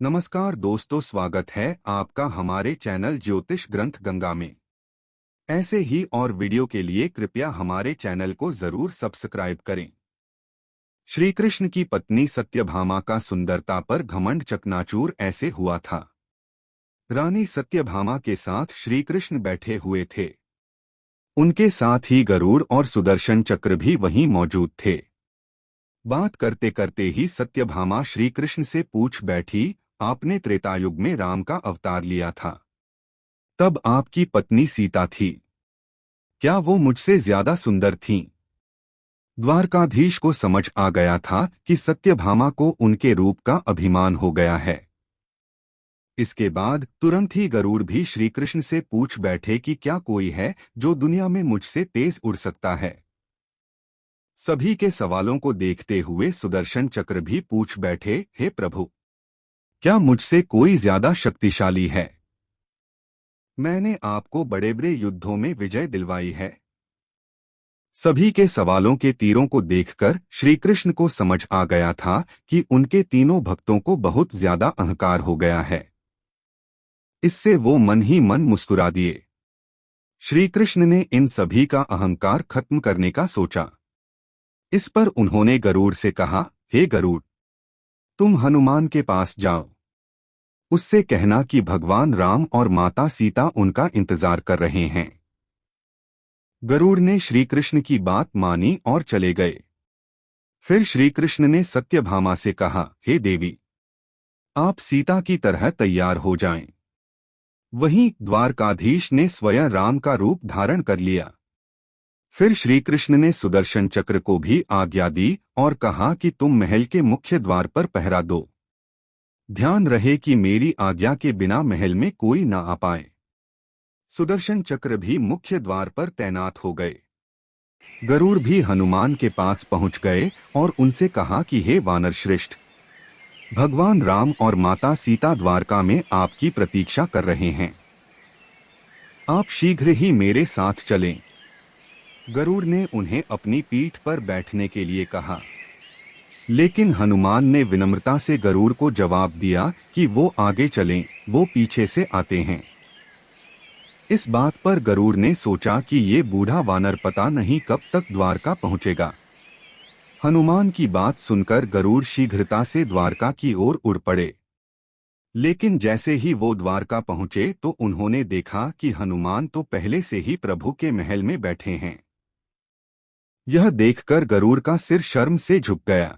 नमस्कार दोस्तों, स्वागत है आपका हमारे चैनल ज्योतिष ग्रंथ गंगा में। ऐसे ही और वीडियो के लिए कृपया हमारे चैनल को जरूर सब्सक्राइब करें। श्री कृष्ण की पत्नी सत्यभामा का सुंदरता पर घमंड चकनाचूर ऐसे हुआ था। रानी सत्यभामा के साथ श्री कृष्ण बैठे हुए थे। उनके साथ ही गरुड़ और सुदर्शन चक्र भी वहीं मौजूद थे। बात करते करते ही सत्यभामा श्री कृष्ण से पूछ बैठी, आपने त्रेतायुग में राम का अवतार लिया था, तब आपकी पत्नी सीता थी। क्या वो मुझसे ज्यादा सुंदर थीं? द्वारकाधीश को समझ आ गया था कि सत्यभामा को उनके रूप का अभिमान हो गया है। इसके बाद तुरंत ही गरुड़ भी श्री कृष्ण से पूछ बैठे कि क्या कोई है जो दुनिया में मुझसे तेज उड़ सकता है। सभी के सवालों को देखते हुए सुदर्शन चक्र भी पूछ बैठे, हे प्रभु, क्या मुझसे कोई ज्यादा शक्तिशाली है? मैंने आपको बड़े बड़े युद्धों में विजय दिलवाई है। सभी के सवालों के तीरों को देखकर श्री कृष्ण को समझ आ गया था कि उनके तीनों भक्तों को बहुत ज्यादा अहंकार हो गया है। इससे वो मन ही मन मुस्कुरा दिए। श्री कृष्ण ने इन सभी का अहंकार खत्म करने का सोचा। इस पर उन्होंने गरुड़ से कहा, हे गरुड़, तुम हनुमान के पास जाओ। उससे कहना कि भगवान राम और माता सीता उनका इंतजार कर रहे हैं। गरुड़ ने श्री कृष्ण की बात मानी और चले गए। फिर श्री कृष्ण ने सत्यभामा से कहा, हे देवी, आप सीता की तरह तैयार हो जाएं। वहीं द्वारकाधीश ने स्वयं राम का रूप धारण कर लिया। फिर श्री कृष्ण ने सुदर्शन चक्र को भी आज्ञा दी और कहा कि तुम महल के मुख्य द्वार पर पहरा दो। ध्यान रहे कि मेरी आज्ञा के बिना महल में कोई न आ पाए। सुदर्शन चक्र भी मुख्य द्वार पर तैनात हो गए। गरुड़ भी हनुमान के पास पहुंच गए और उनसे कहा कि हे वानर श्रेष्ठ, भगवान राम और माता सीता द्वारका में आपकी प्रतीक्षा कर रहे हैं। आप शीघ्र ही मेरे साथ चलें। गरुड़ ने उन्हें अपनी पीठ पर बैठने के लिए कहा, लेकिन हनुमान ने विनम्रता से गरुड़ को जवाब दिया कि वो आगे चलें, वो पीछे से आते हैं। इस बात पर गरुड़ ने सोचा कि ये बूढ़ा वानर पता नहीं कब तक द्वारका पहुंचेगा। हनुमान की बात सुनकर गरुड़ शीघ्रता से द्वारका की ओर उड़ पड़े। लेकिन जैसे ही वो द्वारका पहुंचे तो उन्होंने देखा कि हनुमान तो पहले से ही प्रभु के महल में बैठे हैं। यह देखकर गरुड़ का सिर शर्म से झुक गया।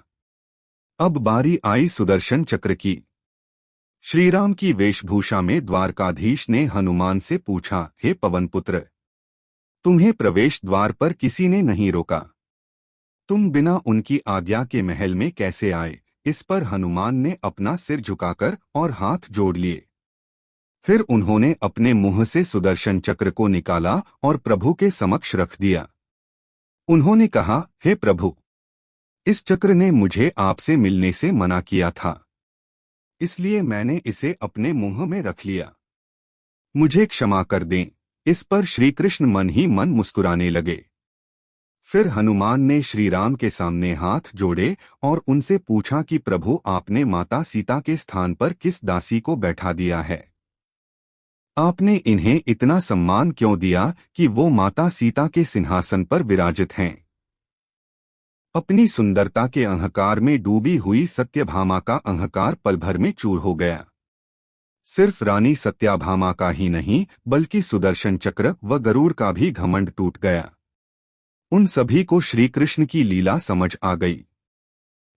अब बारी आई सुदर्शन चक्र की। श्रीराम की वेशभूषा में द्वारकाधीश ने हनुमान से पूछा, हे पवनपुत्र, तुम्हें प्रवेश द्वार पर किसी ने नहीं रोका, तुम बिना उनकी आज्ञा के महल में कैसे आए? इस पर हनुमान ने अपना सिर झुकाकर और हाथ जोड़ लिए। फिर उन्होंने अपने मुंह से सुदर्शन चक्र को निकाला और प्रभु के समक्ष रख दिया। उन्होंने कहा, हे प्रभु, इस चक्र ने मुझे आपसे मिलने से मना किया था, इसलिए मैंने इसे अपने मुंह में रख लिया। मुझे क्षमा कर दें। इस पर श्री कृष्ण मन ही मन मुस्कुराने लगे। फिर हनुमान ने श्री राम के सामने हाथ जोड़े और उनसे पूछा कि प्रभु, आपने माता सीता के स्थान पर किस दासी को बैठा दिया है? आपने इन्हें इतना सम्मान क्यों दिया कि वो माता सीता के सिंहासन पर विराजित हैं? अपनी सुंदरता के अहंकार में डूबी हुई सत्यभामा का अहंकार पल भर में चूर हो गया। सिर्फ रानी सत्यभामा का ही नहीं बल्कि सुदर्शन चक्र व गरुड़ का भी घमंड टूट गया। उन सभी को श्री कृष्ण की लीला समझ आ गई।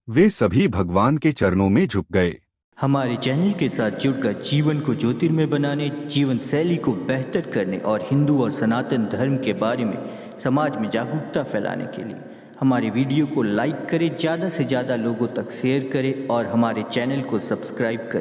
वे सभी भगवान के चरणों में झुक गए। हमारे चैनल के साथ जुड़कर जीवन को ज्योतिर्मय बनाने, जीवन शैली को बेहतर करने और हिंदू और सनातन धर्म के बारे में समाज में जागरूकता फैलाने के लिए हमारे वीडियो को लाइक करें, ज़्यादा से ज़्यादा लोगों तक शेयर करें और हमारे चैनल को सब्सक्राइब करें।